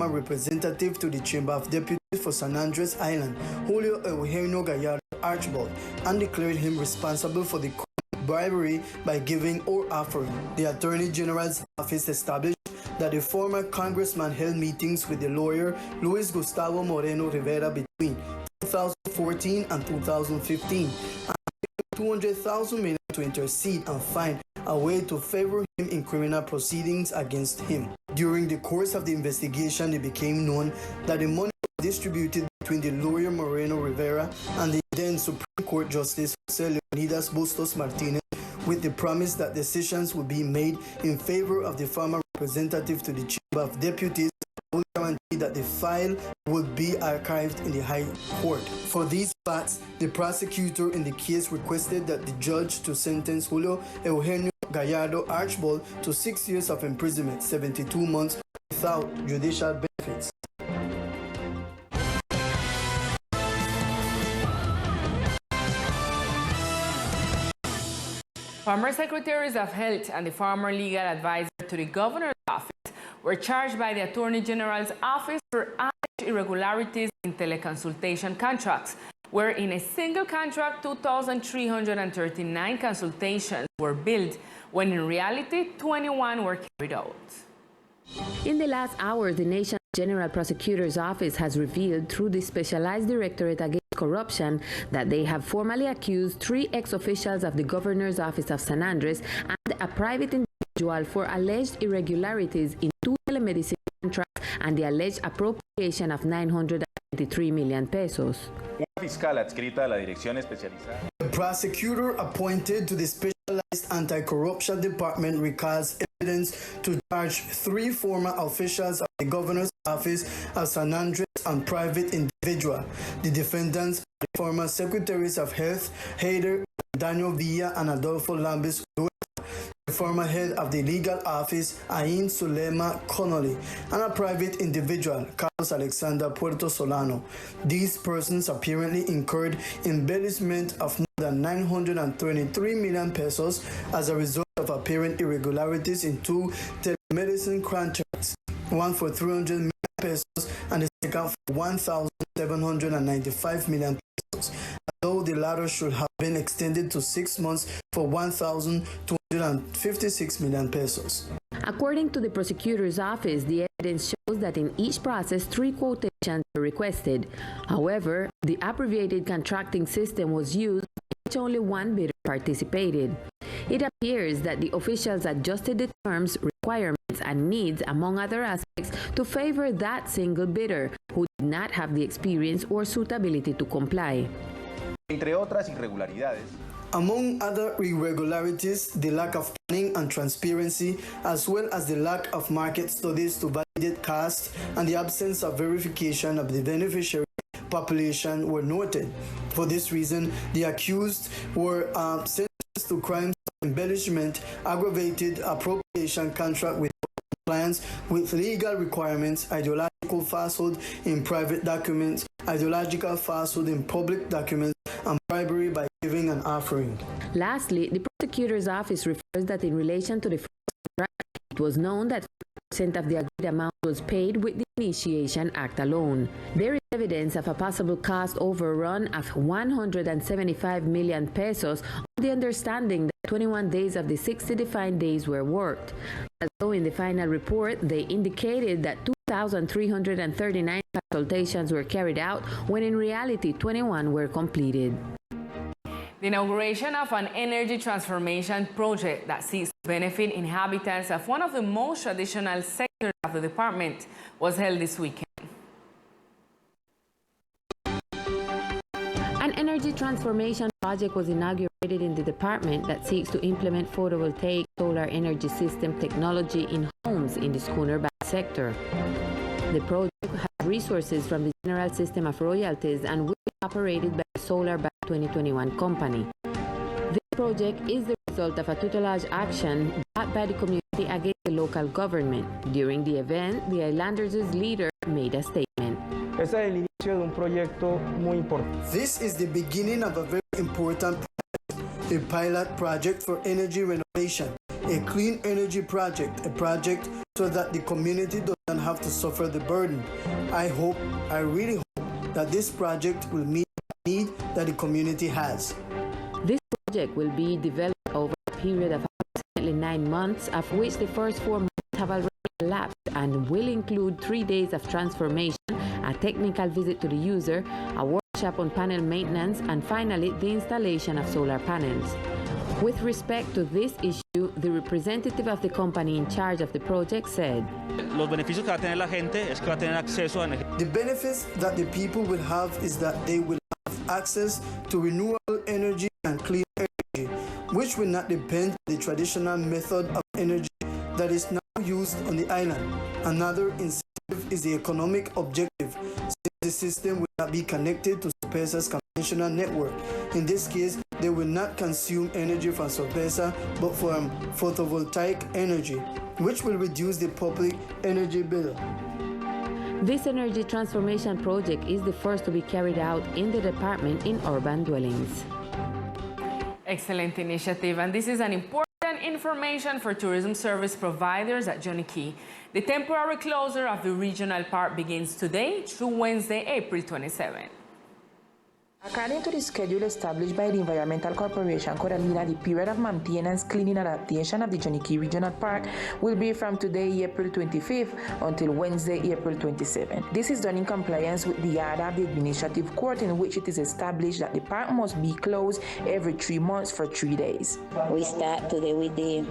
former representative to the Chamber of Deputies for San Andres Island, Julio Eugenio Gallardo Archibald, and declared him responsible for the bribery by giving or offering. The Attorney General's office established that the former congressman held meetings with the lawyer Luis Gustavo Moreno Rivera between 2014 and 2015 and $200,000 to intercede and find a way to favor him in criminal proceedings against him. During the course of the investigation, it became known that the money was distributed between the lawyer Moreno Rivera and the then Supreme Court Justice Jose Leonidas Bustos Martinez, with the promise that decisions would be made in favor of the former representative to the Chamber of Deputies, who guaranteed that the file would be archived in the High Court. For these facts, the prosecutor in the case requested that the judge to sentence Julio Eugenio Gallardo Archibald to 6 years of imprisonment, 72 months without judicial benefits. Former secretaries of health and the former legal advisor to the governor's office were charged by the Attorney General's office for alleged irregularities in teleconsultation contracts, where in a single contract 2,339 consultations were billed, when in reality 21 were carried out. In the last hour, the nation's General Prosecutor's Office has revealed through the Specialized Directorate Against Corruption that they have formally accused 3 ex-officials of the Governor's Office of San Andres and a private individual for alleged irregularities in 2 telemedicine contracts and the alleged appropriation of 923 million pesos. Fiscal adscrita a la Dirección Especializada. The prosecutor appointed to the Specialized Anti-Corruption Department recalls evidence to charge 3 former officials of the Governor's Office of San Andres and private individual. The defendants are the former Secretaries of Health, Heider, Daniel Villa, and Adolfo Lambis, the former head of the legal office, Ain Sulema Connolly, and a private individual, Carlos Alexander Puerto Solano. These persons apparently incurred embellishment of more than 923 million pesos as a result of apparent irregularities in 2 telemedicine contracts, one for 300 million pesos and the second for 1,795 million pesos, although the latter should have been extended to 6 months for 1,256 million pesos. According to the prosecutor's office, the evidence shows that in each process 3 quotations were requested. However, the abbreviated contracting system was used, in which only 1 bidder participated. It appears that the officials adjusted the terms, requirements, and needs, among other aspects, to favor that single bidder who did not have the experience or suitability to comply. Entre otras irregularidades, among other irregularities, the lack of planning and transparency, as well as the lack of market studies to validate costs and the absence of verification of the beneficiary population were noted. For this reason, the accused were sentenced to crimes of embellishment, aggravated appropriation contract with compliance with legal requirements, ideological falsehood in private documents, ideological falsehood in public documents, and bribery by giving and offering. Lastly, the prosecutor's office refers that in relation to the first contract, it was known that 5% of the agreed amount was paid with the Initiation Act alone. There is evidence of a possible cost overrun of 175 million pesos on the understanding that 21 days of the 60 defined days were worked. As though in the final report, they indicated that 2,339 consultations were carried out, when in reality 21 were completed. The inauguration of an energy transformation project that seeks to benefit inhabitants of one of the most traditional sectors of the department was held this weekend. An energy transformation project was inaugurated in the department that seeks to implement photovoltaic solar energy system technology in homes in the Schooner-Back sector. The project has resources from the General System of Royalties and will be operated by the Solar-Back 2021 company. This project is the result of a tutelage action brought by the community against the local government. During the event, the Islanders' leader made a statement. Este es el inicio de un proyecto muy importante. This is the beginning of a very important project, a pilot project for energy renovation a clean energy project, a project so that the community doesn't have to suffer the burden. I really hope that this project will meet the need that the community has. This project will be developed over a period of approximately 9 months, of which the first 4 months have already elapsed, and will include 3 days of transformation, a technical visit to the user, a workshop on panel maintenance, and finally the installation of solar panels. With respect to this issue, the representative of the company in charge of the project said, Los beneficios que va a tener la gente es que va a tener acceso a energía. The benefits that the people will have is that they will have access to renewable energy and clean energy, which will not depend on the traditional method of energy that is now used on the island. Another incentive is the economic objective, since the system will not be connected to SOPESA's conventional network. In this case, they will not consume energy from SOPESA, but from photovoltaic energy, which will reduce the public energy bill. This energy transformation project is the first to be carried out in the department in urban dwellings. Excellent initiative, and this is an important information for tourism service providers at Johnny Cay. The temporary closure of the regional park begins today through Wednesday, April 27. According to the schedule established by the Environmental Corporation, Coralina, the period of maintenance, cleaning, and adaptation of the Johnny Cay Regional Park will be from today, April 25th, until Wednesday, April 27th. This is done in compliance with the order of the Administrative Court, in which it is established that the park must be closed every 3 months for 3 days. We start today with the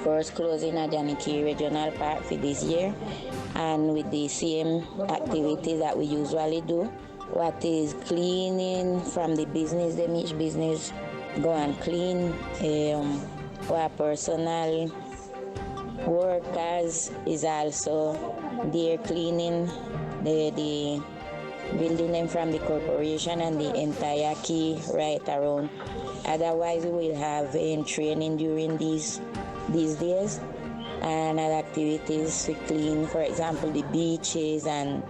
first closing of Johnny Cay Regional Park for this year, and with the same activity that we usually do. What is cleaning from the business, them each business go and clean. Our personal workers is also there cleaning the building them from the corporation and the entire key right around. Otherwise, we will have training during these days and other activities to clean, for example, the beaches and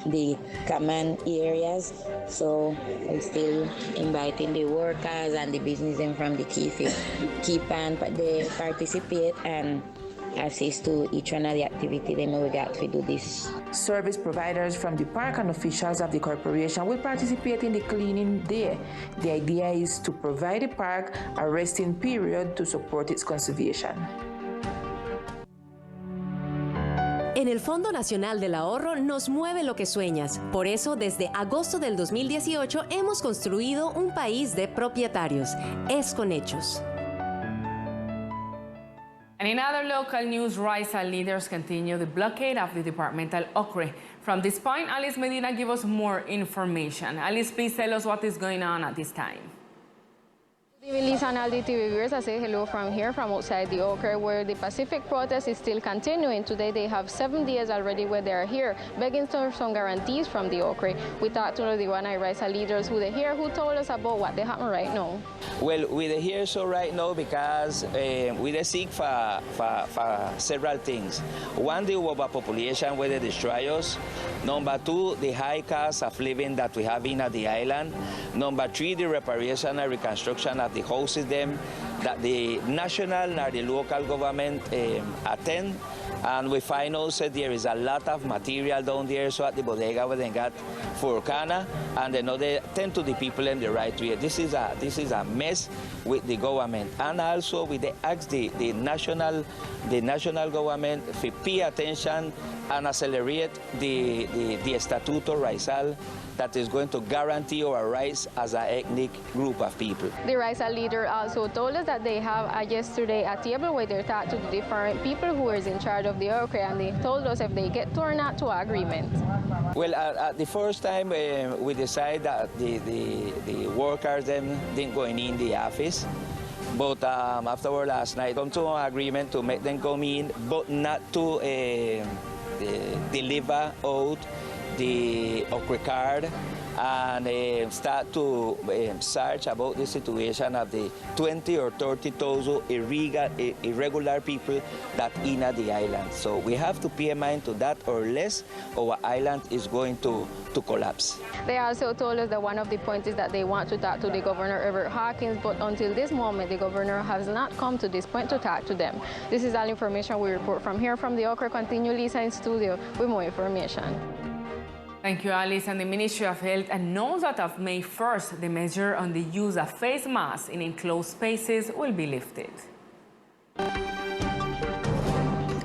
the common areas. So we're still inviting the workers and the businessmen from the key to keep and they participate and assist to each one of the activity they may get to do this. Service providers from the park and officials of the corporation will participate in the cleaning day. The idea is to provide the park a resting period to support its conservation. En el Fondo Nacional del Ahorro nos mueve lo que sueñas. Por eso, desde agosto del 2018 hemos construido un país de propietarios. Es con hechos. And in other local news, RISA leaders continue the blockade of the Departmental Ocre. From this point, Alice Medina gives us more information. Alice, please tell us what is going on at this time. Good evening, Lisa and Aldi TV viewers. I say hello from here, from outside the Ocre, where the Pacific protest is still continuing. Today they have 7 days already where they are here, begging for some guarantees from the Ocre. We talked to the one RISA leaders who they here, who told us about what they happen right now. Well, we're here so right now because we seek for several things. One, the overpopulation where they destroy us. Number two, the high cost of living that we have in the island. Number three, the reparation and reconstruction of the houses them that the national or the local government attend. And we find also there is a lot of material down there, so at the bodega where they got for Cana, and they tend to the people in the right way. This is a mess with the government, and also we ask the national government to pay attention and accelerate the Estatuto Raizal that is going to guarantee our rights as an ethnic group of people. The RISA leader also told us that they have yesterday a table where they talked to the different people who is in charge of the Ocre, and they told us if they get torn out to agreement. Well, at the first time we decided that the workers them didn't go in the office, but afterward last night come to an agreement to make them come in, but not to deliver out the Ocre card and start to search about the situation of the 20 or 30,000 irregular people that in the island. So we have to pay mind to that, or less our island is going to collapse. They also told us that one of the points is that they want to talk to the governor, Everett Hawkins, but until this moment, the governor has not come to this point to talk to them. This is all information we report from here from the Okra. Continue Lisa in studio with more information. Thank you, Alice. And the Ministry of Health announced that of May 1st, the measure on the use of face masks in enclosed spaces will be lifted.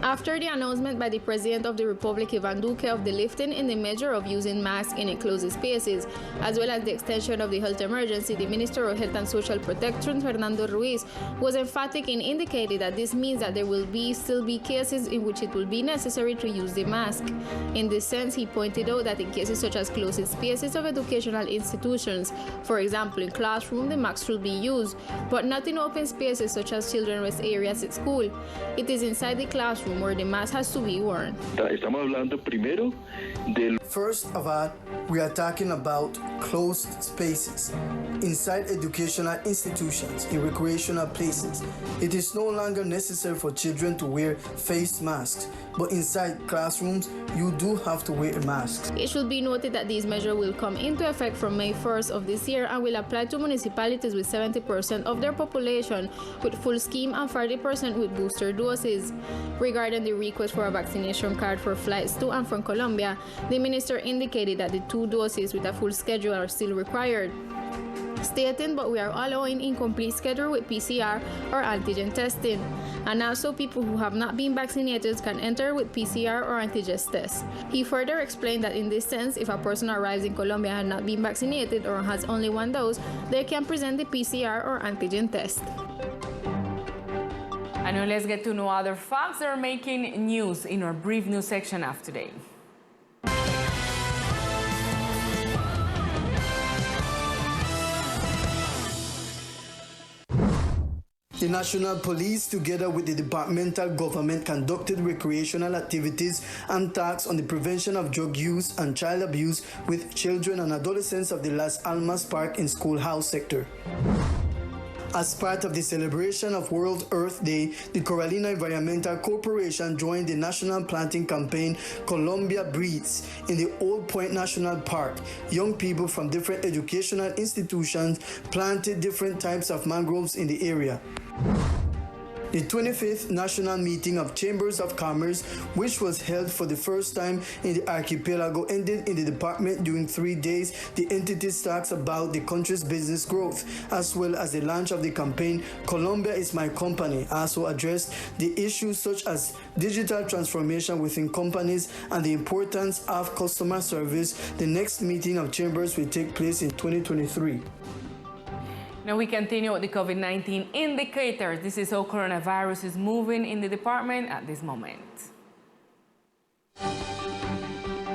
After the announcement by the President of the Republic, Ivan Duque, of the lifting in the measure of using masks in enclosed spaces, as well as the extension of the health emergency, the Minister of Health and Social Protection, Fernando Ruiz, was emphatic in indicating that this means that there will still be cases in which it will be necessary to use the mask. In this sense, he pointed out that in cases such as closed spaces of educational institutions, for example in classrooms, the mask should be used, but not in open spaces such as children's rest areas at school. It is inside the classroom where the mask has to be worn. First of all, we are talking about closed spaces, inside educational institutions, in recreational places. It is no longer necessary for children to wear face masks, but inside classrooms, you do have to wear a mask. It should be noted that these measures will come into effect from May 1st of this year and will apply to municipalities with 70% of their population with full scheme and 40% with booster doses. Regarding the request for a vaccination card for flights to and from Colombia, the minister indicated that the 2 doses with a full schedule are still required, stating, "But we are allowing incomplete schedule with PCR or antigen testing, and also people who have not been vaccinated can enter with PCR or antigen tests." He further explained that in this sense, if a person arrives in Colombia and not been vaccinated or has only 1 dose, they can present the PCR or antigen test. And now let's get to know other facts that are making news in our brief news section of today. The National Police, together with the Departmental government, conducted recreational activities and talks on the prevention of drug use and child abuse with children and adolescents of the Las Almas Park and Schoolhouse sector. As part of the celebration of World Earth Day, the Coralina Environmental Corporation joined the national planting campaign Colombia Breathes in the Old Point National Park. Young people from different educational institutions planted different types of mangroves in the area. The 25th National Meeting of Chambers of Commerce, which was held for the first time in the archipelago, ended in the department during 3 days. The entities talks about the country's business growth, as well as the launch of the campaign Colombia is My Company, also addressed the issues such as digital transformation within companies and the importance of customer service. The next meeting of Chambers will take place in 2023. Now we continue with the COVID-19 indicators. This is how coronavirus is moving in the department at this moment.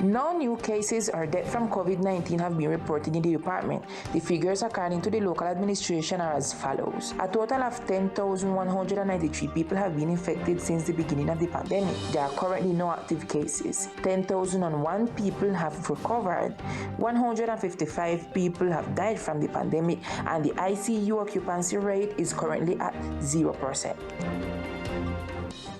No new cases or deaths from COVID-19 have been reported in the department. The figures according to the local administration are as follows. A total of 10,193 people have been infected since the beginning of the pandemic. There are currently no active cases. 10,001 people have recovered. 155 people have died from the pandemic, and the ICU occupancy rate is currently at 0%.